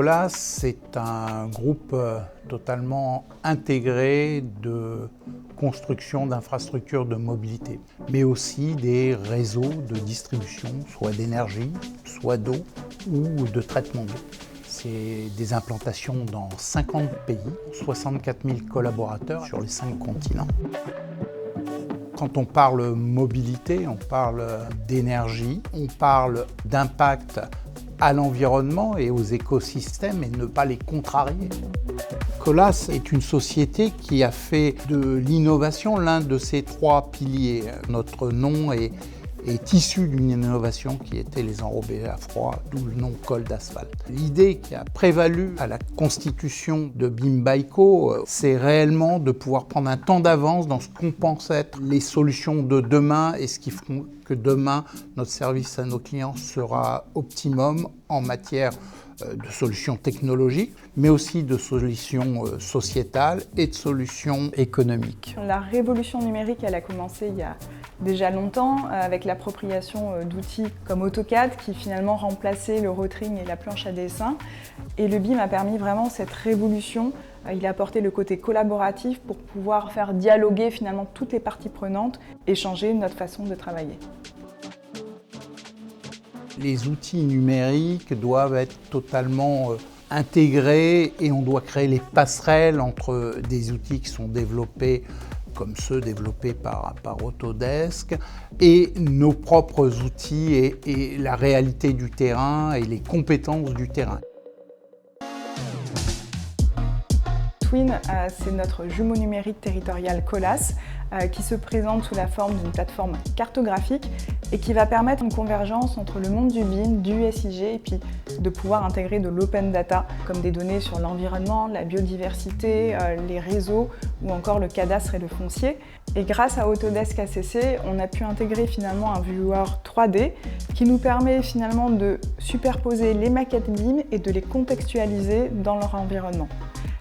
Colas, c'est un groupe totalement intégré de construction d'infrastructures de mobilité, mais aussi des réseaux de distribution, soit d'énergie, soit d'eau ou de traitement d'eau. C'est des implantations dans 50 pays, 64 000 collaborateurs sur les 5 continents. Quand on parle mobilité, on parle d'énergie, on parle d'impact à l'environnement et aux écosystèmes et ne pas les contrarier. Colas est une société qui a fait de l'innovation l'un de ses 3 piliers. Notre nom est issu d'une innovation qui était les enrobés à froid, d'où le nom colle d'asphalte. L'idée qui a prévalu à la constitution de BIMBYCO, c'est réellement de pouvoir prendre un temps d'avance dans ce qu'on pense être les solutions de demain et ce qui fera que demain, notre service à nos clients sera optimum en matière de solutions technologiques, mais aussi de solutions sociétales et de solutions économiques. La révolution numérique, elle a commencé il y a déjà longtemps avec l'appropriation d'outils comme AutoCAD qui finalement remplaçaient le rotring et la planche à dessin. Et le BIM a permis vraiment cette révolution. Il a apporté le côté collaboratif pour pouvoir faire dialoguer finalement toutes les parties prenantes et changer notre façon de travailler. Les outils numériques doivent être totalement intégrés et on doit créer les passerelles entre des outils qui sont développés comme ceux développés par Autodesk et nos propres outils et la réalité du terrain et les compétences du terrain. Twin, c'est notre jumeau numérique territorial Colas qui se présente sous la forme d'une plateforme cartographique et qui va permettre une convergence entre le monde du BIM, du SIG et puis de pouvoir intégrer de l'open data comme des données sur l'environnement, la biodiversité, les réseaux ou encore le cadastre et le foncier. Et grâce à Autodesk ACC, on a pu intégrer finalement un viewer 3D qui nous permet finalement de superposer les maquettes BIM et de les contextualiser dans leur environnement.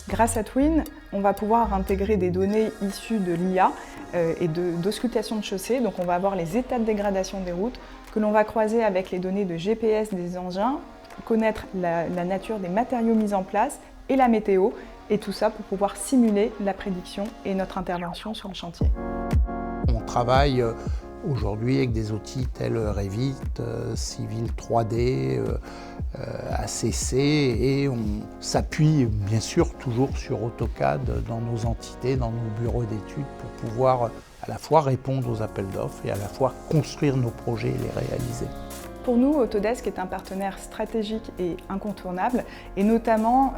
Grâce à Twin, on va pouvoir intégrer des données issues de l'IA et d'auscultation de chaussée. Donc on va avoir les états de dégradation des routes que l'on va croiser avec les données de GPS des engins, connaître la nature des matériaux mis en place et la météo, et tout ça pour pouvoir simuler la prédiction et notre intervention sur le chantier. On travaille aujourd'hui avec des outils tels Revit, Civil 3D, ACC et on s'appuie bien sûr toujours sur AutoCAD dans nos entités, dans nos bureaux d'études pour pouvoir à la fois répondre aux appels d'offres et à la fois construire nos projets et les réaliser. Pour nous, Autodesk est un partenaire stratégique et incontournable et notamment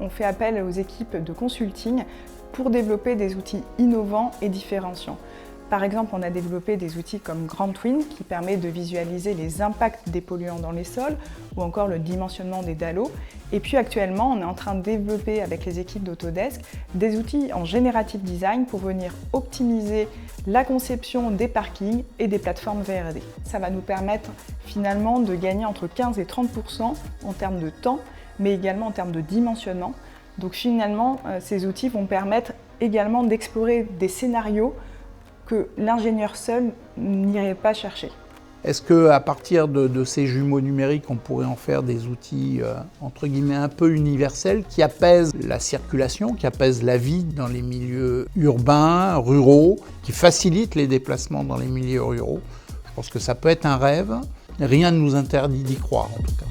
on fait appel aux équipes de consulting pour développer des outils innovants et différenciants. Par exemple, on a développé des outils comme GrandTwin qui permet de visualiser les impacts des polluants dans les sols ou encore le dimensionnement des dallos. Et puis actuellement, on est en train de développer avec les équipes d'Autodesk des outils en generative design pour venir optimiser la conception des parkings et des plateformes VRD. Ça va nous permettre finalement de gagner entre 15 et 30% en termes de temps, mais également en termes de dimensionnement. Donc finalement, ces outils vont permettre également d'explorer des scénarios que l'ingénieur seul n'irait pas chercher. Est-ce qu'à partir de ces jumeaux numériques, on pourrait en faire des outils entre guillemets un peu universels qui apaisent la circulation, qui apaisent la vie dans les milieux urbains, ruraux, qui facilitent les déplacements dans les milieux ruraux? Je pense que ça peut être un rêve. Rien ne nous interdit d'y croire en tout cas.